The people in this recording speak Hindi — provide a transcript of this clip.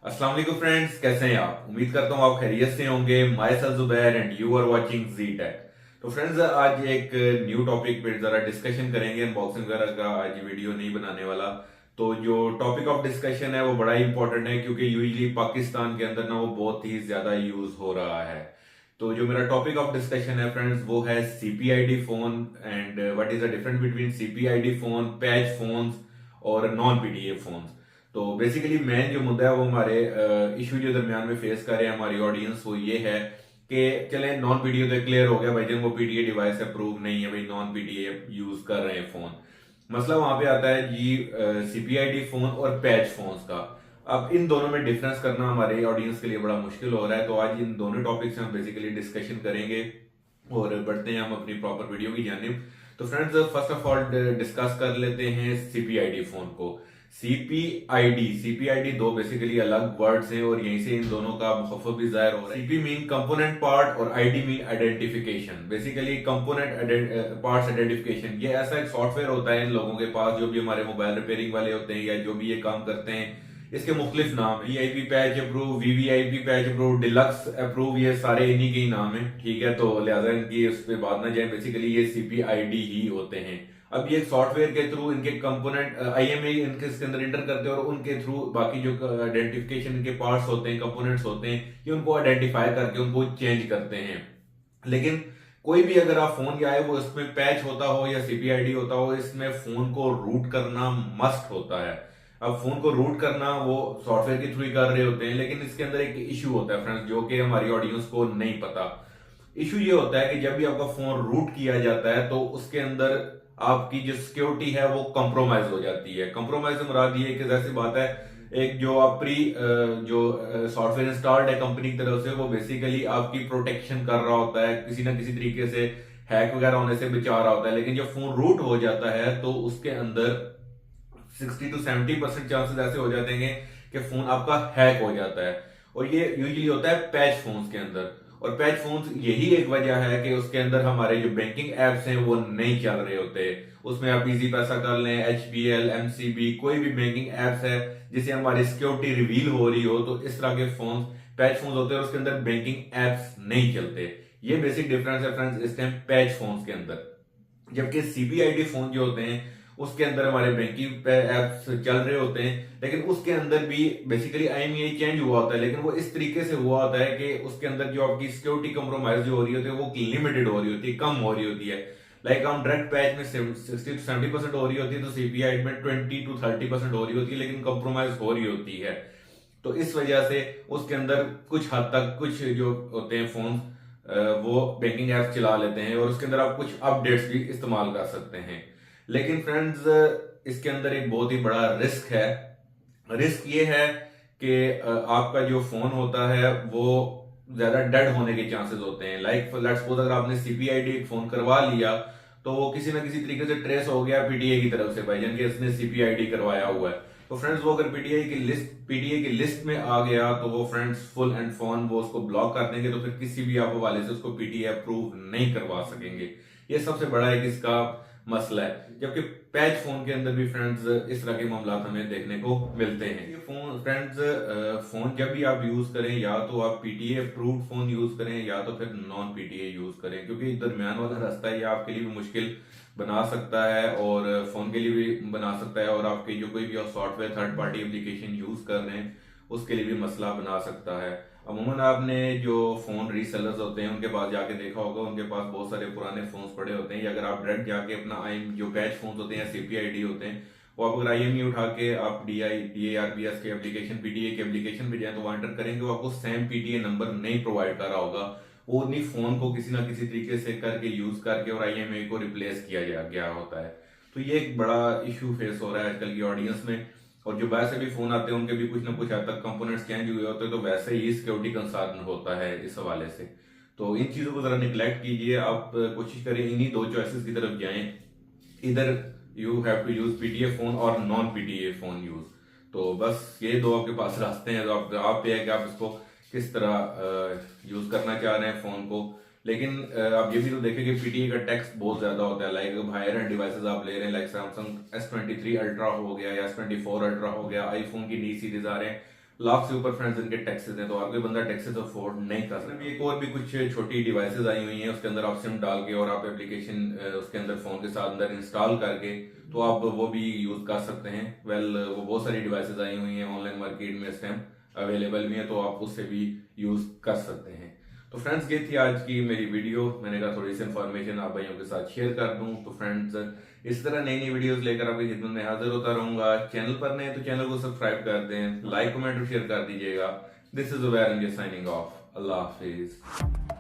अस्सलाम वालेकुम फ्रेंड्स, कैसे हैं आप? उम्मीद करता हूँ आप खैरियत से होंगे। Myself Zubair and you are watching G tech. तो फ्रेंड्स, आज एक न्यू टॉपिक पे जरा डिस्कशन करेंगे। अनबॉक्सिंग वगैरह का आज वीडियो नहीं बनाने वाला। तो जो टॉपिक ऑफ डिस्कशन है वो बड़ा ही इंपॉर्टेंट है, क्योंकि यूजली पाकिस्तान के अंदर ना वो बहुत ही ज्यादा यूज हो रहा है। तो जो मेरा टॉपिक ऑफ डिस्कशन है फ्रेंड्स, वो है CPID phone and what is the difference between CPID phone, patch phones और नॉन पीडीए फोन्स। तो बेसिकली मेन जो मुद्दा है वो हमारे इशू जो दरमियान में फेस कर रहे हैं हमारी ऑडियंस, वो ये है कि चले नॉन पीडीए तो क्लियर हो गया भाई, जन वो पीडीए डिवाइस अप्रूव नहीं है भाई, नॉन पीडीए यूज कर रहे हैं फोन। मसला वहां पे आता है जी सीपीआईडी फोन और पैच फोन्स का। अब इन दोनों में डिफरेंस करना हमारे ऑडियंस के लिए बड़ा मुश्किल हो रहा है। तो आज इन दोनों टॉपिक से हम बेसिकली डिस्कशन करेंगे और बढ़ते हैं हम अपनी प्रॉपर वीडियो की जानिब। तो friends, first of all discuss कर लेते हैं सीपीआईडी फोन को। सीपीआईडी दो बेसिकली अलग वर्ड्स हैं और यहीं से इन दोनों का मुखफ़फ़ भी जाहिर हो रहा है। सीपी मीन कंपोनेंट पार्ट और ID mean identification. Basically component parts identification, ये ऐसा एक सॉफ्टवेयर होता है इन लोगों के पास जो भी हमारे मोबाइल रिपेयरिंग वाले होते हैं या जो भी ये काम करते हैं। इसके मुख्तलिफ नाम, VIP patch approve, VVIP patch approve, deluxe approve, ये सारे इन्हीं के ही नाम है। ठीक है, तो लिहाजा इनकी उस पर बात ना जाए। बेसिकली ये सीपीआईडी ही होते हैं। अब ये सॉफ्टवेयर के थ्रू इनके कंपोनेंट आईएमआई इनके इसके अंदर एंटर करते हैं और उनके थ्रू बाकी जो आइडेंटिफिकेशन इनके पार्ट्स होते हैं, कंपोनेंट्स होते हैं, ये उनको आइडेंटिफाई करके उनको चेंज करते हैं। लेकिन कोई भी अगर आप फोन आए वो इसमें पैच होता हो या सीपीआईडी होता हो, इसमें फोन को रूट करना मस्ट होता है। अब फोन को रूट करना वो सॉफ्टवेयर के थ्रू ही कर रहे होते हैं, लेकिन इसके अंदर एक इशू होता है फ्रेंड्स, जो कि हमारी ऑडियंस को नहीं पता। इशू ये होता है कि जब भी आपका फोन रूट किया जाता है तो उसके अंदर आपकी जो सिक्योरिटी है वो कंप्रोमाइज हो जाती है। कंप्रोमाइज से मुराद ये कि जैसी बात है, एक जो आप जो सॉफ्टवेयर इंस्टॉल्ड है कंपनी की तरफ से, वो बेसिकली आपकी प्रोटेक्शन कर रहा होता है, किसी ना किसी तरीके से हैक वगैरह होने से बचा रहा होता है। लेकिन जब फोन रूट हो जाता है तो उसके अंदर 60 to 70% चांसेस ऐसे हो जाते हैं कि फोन आपका हैक हो जाता है। और ये यूजली होता है पैच फोन्स के अंदर। और पैच फोन्स यही एक वजह है कि उसके अंदर हमारे जो बैंकिंग एप्स हैं वो नहीं चल रहे होते। उसमें आप इजी पैसा कर लें, एचबीएल, एमसीबी, कोई भी बैंकिंग एप्स है जिसे हमारी सिक्योरिटी रिवील हो रही हो, तो इस तरह के फोन पैच फोन्स होते हैं और उसके अंदर बैंकिंग एप्स नहीं चलते। ये बेसिक डिफरेंस है फ्रेंड्स इस टाइम पैच फोन्स के अंदर। जबकि सीपीआईडी फोन जो होते हैं उसके अंदर हमारे बैंकिंग एप्स चल रहे होते हैं, लेकिन उसके अंदर भी बेसिकली आईएमईआई चेंज हुआ होता है, लेकिन वो इस तरीके से हुआ होता है कि उसके अंदर जो आपकी सिक्योरिटी कंप्रोमाइज जो हो रही होती है वो लिमिटेड हो रही होती है, कम हो रही होती है। लाइक हम डायरेक्ट पैच में 60 to 70% हो रही होती है, तो सीपीआई में 20 to 30% हो रही होती है, लेकिन कंप्रोमाइज हो रही होती है। तो इस वजह से उसके अंदर कुछ हद तक कुछ जो होते हैं फोन वो बैंकिंग एप्स चला लेते हैं और उसके अंदर आप कुछ अपडेट्स भी इस्तेमाल कर सकते हैं। लेकिन फ्रेंड्स, इसके अंदर एक बहुत ही बड़ा रिस्क है। रिस्क ये है कि आपका जो फोन होता है वो ज्यादा डेड होने के चांसेस होते हैं। लाइक लेट्स सपोज अगर आपने सीपीआईडी एक फोन करवा लिया तो वो किसी ना किसी तरीके से ट्रेस हो गया पीटीए की तरफ से, भाई जन के इसने सीपीआईडी करवाया हुआ है। तो फ्रेंड्स, वो अगर पीटीए की लिस्ट में आ गया तो वो फ्रेंड्स फुल एंड फोन वो उसको ब्लॉक कर देंगे, तो फिर किसी भी आप हवाले से उसको पीटीए अप्रूव नहीं करवा सकेंगे। ये सबसे बड़ा एक इसका मसला है। जबकि पैच फोन के अंदर भी फ्रेंड्स इस तरह के मामला हमें देखने को मिलते हैं। ये फोन फ्रेंड्स, फोन जब भी आप यूज करें या तो आप पीटीए अप्रूव्ड फोन यूज करें या तो फिर नॉन पीटीए यूज करें, क्योंकि दरमियान वाला रास्ता ये आपके लिए भी मुश्किल बना सकता है और फोन के लिए भी बना सकता है, और आपके जो कोई भी software third party application use कर रहे हैं उसके लिए भी मसला बना सकता है। अमूमन आपने जो फोन रीसेलर्स होते हैं उनके पास जाके देखा होगा, उनके पास बहुत सारे पुराने फोन्स पड़े होते हैं। या अगर आप डायरेक्ट जाके अपना आई जो पैच फोन्स होते हैं या सीपीआईडी होते हैं, वो आप अगर आईएमई उठा के आप डीआईआरबीएस के एप्लीकेशन, पीटीए के एप्लीकेशन पे जाए तो वहां एंटर करेंगे, वो आपको सेम पीटीए नंबर नहीं प्रोवाइड कर रहा होगा। वो उन्हीं फोन को किसी ना किसी तरीके से करके यूज करके और आईएमई को रिप्लेस किया गया होता है। तो ये एक बड़ा इशू फेस हो रहा है आजकल की ऑडियंस में। और जो वैसे भी फोन आते हैं उनके भी कुछ ना कुछ हद तक कंपोनेंट्स चेंज हुए होते हैं, तो वैसे ही सिक्योरिटी कंसर्न होता है इस हवाले से। तो इन चीजों को जरा निगलेक्ट कीजिए, आप कोशिश करें इन्हीं दो चॉइसेस की तरफ जाएं। इधर you have to use PTA phone और नॉन पीटीए फोन यूज। तो बस ये दो आपके पास रास्ते हैं, तो आप पे है कि आप इसको किस तरह यूज करना चाह रहे हैं फोन को। लेकिन आप ये भी तो देखें कि पीटीए का टैक्स बहुत ज्यादा होता है। लाइक हायर एंड डिवाइसेस आप ले रहे हैं, लाइक सैमसंग S23 अल्ट्रा हो गया या S24 अल्ट्रा हो गया, आईफोन की नई सीरीज आ रहे हैं, लाख से ऊपर फ्रेंड्स इनके टैक्सेस हैं, तो हर कोई बंदा टैक्सेस अफोर्ड नहीं कर सकता। एक और भी कुछ छोटी डिवाइसेस आई हुई हैं, उसके अंदर आप सिम डाल के और आप एप्लीकेशन उसके अंदर फोन के साथ अंदर इंस्टॉल करके तो आप वो भी यूज कर सकते हैं। वो बहुत सारी डिवाइसेस आई हुई हैं ऑनलाइन मार्केट में इस टाइम अवेलेबल भी है, तो आप उससे भी यूज कर सकते हैं। तो फ्रेंड्स ये थी आज की मेरी वीडियो। मैंने कहा थोड़ी सी इन्फॉर्मेशन आप भाइयों के साथ शेयर कर दूं। तो फ्रेंड्स इस तरह नई नई वीडियोस लेकर आपकी खिदमत में हाजिर होता रहूंगा। चैनल पर नए तो चैनल को सब्सक्राइब कर दें, लाइक कमेंट और शेयर कर दीजिएगा। This is Ubair signing off. अल्लाह हाफिज।